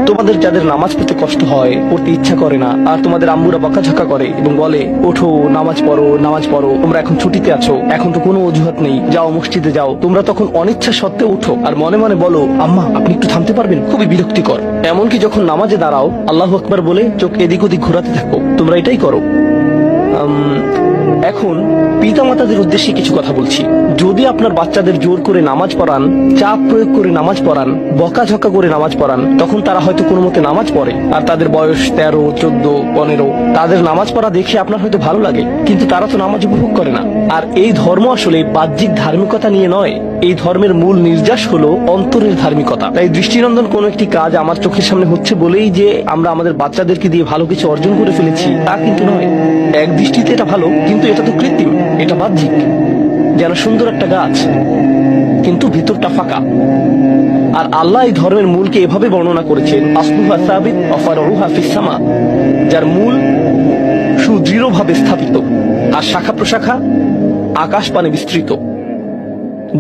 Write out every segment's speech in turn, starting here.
তোমাদের যাদের নামাজ পড়তে কষ্ট হয়, পড়তে ইচ্ছা করে না, আর তোমাদের আম্মুরা বকাঝকা করে এবং বলে ওঠো নামাজ পড়ো, তোমরা এখন ছুটিতে আছো, এখন তো কোনো অজুহাত নেই, যাও মসজিদে যাও, তোমরা তখন অনিচ্ছা সত্ত্বেও উঠো আর মনে মনে বলো আম্মা আপনি একটু থামতে পারবেন, খুবই বিরক্তিকর। এমনকি যখন নামাজে দাঁড়াও আল্লাহু আকবার বলে চোখ এদিক ওদিক ঘোরাতে থাকো, তোমরা এটাই করো। এখন পিতামাতাদের উদ্দেশ্যে কিছু কথা বলছি। যদি আপনার বাচ্চাদের জোর করে নামাজ পড়ান, চাপ প্রয়োগ করে নামাজ পড়ান, বকাঝকা করে নামাজ পড়ান, তখন তারা হয়তো কোনো মতে নামাজ পড়ে, আর তাদের বয়স 13, 14, 15, তাদের নামাজ পড়া দেখে আপনার হয়তো ভালো লাগে, কিন্তু তারা তো নামাজ উপভোগ করে না। আর এই ধর্ম আসলে বাহ্যিক ধার্মিকতা নিয়ে নয়, এই ধর্মের মূল নির্যাস হলো অন্তরের ধার্মিকতা। তাই দৃষ্টিনন্দন কোন একটি কাজ আমার চোখের সামনে হচ্ছে বলেই যে আমরা আমাদের বাচ্চাদেরকে দিয়ে ভালো কিছু অর্জন করে ফেলেছি তা কিন্তু নয়। এক দৃষ্টিতে এটা ভালো, কিন্তু এটা তো কৃত্রিম, এটা বাহ্যিক। যেন সুন্দর একটা গাছ, কিন্তু ভিতরটা ফাঁকা। আর আল্লাহ এই ধর্মের মূলকে এভাবে বর্ণনা করেছেন, আসলুহা সাবিত ওয়া ফারউহা ফিস সামা, যার মূল সুদৃঢ়ভাবে স্থাপিত আর শাখা প্রশাখা আকাশ পানে বিস্তৃত।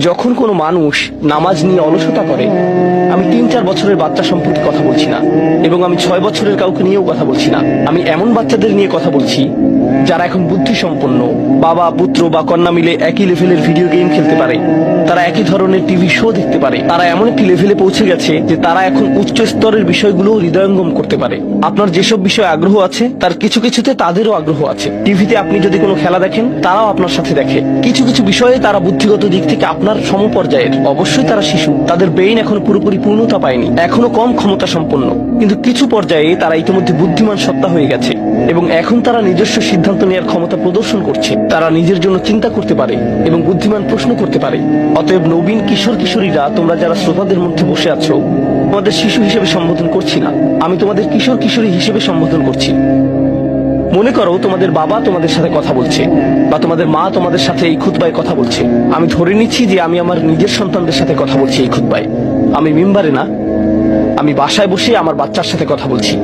যখন কোনো মানুষ নামাজ নিয়ে অলসতা করে, আমি 3-4 বছরের বাচ্চা সম্পর্কে কথা বলছি না, এবং আমি 6 বছরের কাউকে নিয়েও কথা বলছি না। আমি এমন বাচ্চাদের নিয়ে কথা বলছি যারা এখন বুদ্ধি সম্পন্ন, বাবা পুত্র বা কন্যা মিলে একই লেভেলের ভিডিও গেম খেলতে পারে, তারা একই ধরনের টিভি শো দেখতে পারে, তারা এমন একটি লেভেলে পৌঁছে গেছে যে তারা এখন উচ্চ স্তরের বিষয়গুলো হৃদয়ঙ্গম করতে পারে। আপনার যেসব বিষয়ে আগ্রহ আছে তার কিছু কিছুতে তাদেরও আগ্রহ আছে। টিভিতে আপনি যদি কোনো খেলা দেখেন, তারাও আপনার সাথে দেখে। কিছু কিছু বিষয়ে তারা বুদ্ধিগত দিক থেকে আপনার সমপর্যায়ের। অবশ্যই তারা শিশু, তাদের ব্রেইন এখন পুরোপুরি পূর্ণতা পায়নি, এখনো কম ক্ষমতা সম্পন্ন, কিন্তু কিছু পর্যায়ে তারা ইতিমধ্যে বুদ্ধিমান সত্তা হয়ে গেছে এবং এখন তারা নিজস্ব সিদ্ধান্ত নেওয়ার ক্ষমতা প্রদর্শন করছে। তারা নিজের জন্য চিন্তা করতে পারে এবং বুদ্ধিমান প্রশ্ন করতে পারে। অতএব নবীন কিশোর কিশোরীরা, তোমরা যারা শ্রোতাদের মধ্যে বসে আছো, তোমাদের শিশু হিসেবে সম্বোধন করছি না, আমি তোমাদের কিশোর কিশোরী হিসেবে সম্বোধন করছি। মনে করো তোমাদের বাবা তোমাদের সাথে কথা বলছে, বা তোমাদের মা তোমাদের সাথে এই খুতবায় কথা বলছে। আমি ধরে নিচ্ছি যে আমি আমার নিজের সন্তানদের সাথে কথা বলছি এই খুতবায়, আমি মিম্বারে না, আমি বাসায় বসে আমার বাচ্চার সাথে কথা বলছি।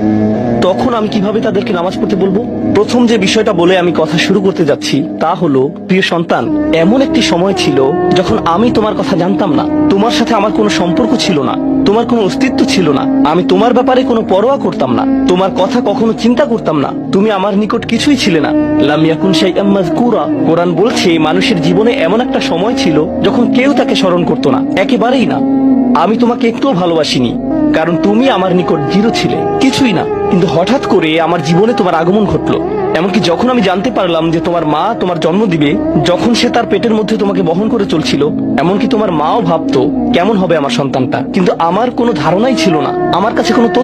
তখন আমি কিভাবে তাদেরকে নামাজ পড়তে বলবো? প্রথম যে বিষয়টা বলে আমি কথা শুরু করতে যাচ্ছি তা হলো, প্রিয় সন্তান, এমন একটি সময় ছিল যখন আমি তোমার কথা জানতাম না, তোমার সাথে আমার কোনো সম্পর্ক ছিল না, তোমার কোনো অস্তিত্ব ছিল না, আমি তোমার ব্যাপারে কোনো পরোয়া করতাম না, তোমার কথা কখনো চিন্তা করতাম না, তুমি আমার নিকট কিছুই ছিলে না। লাম ইয়াকুন শাইআম মাযকুরা। কোরআন বলছে মানুষের জীবনে এমন একটা সময় ছিল যখন কেউ তাকে স্মরণ করতো না, একেবারেই না। আমি তোমাকে একটুও ভালোবাসিনি, কারণ তুমি আমার নিকট জিরো ছিলে, কিছুই না। কিন্তু হঠাৎ করে আমার জীবনে তোমার আগমন ঘটলো। এমনকি যখন আমি জানতে পারলাম যে তোমার মা তোমার জন্ম দিবে, যখন সে তার পেটের মধ্যে তোমাকে বহন করে চলছিল, এমনকি তোমার মাও ভাবতো কেমন হবে আমার সন্তানটা, কিন্তু আমার কোনো ধারণাই ছিল না, আমার কাছে কোনো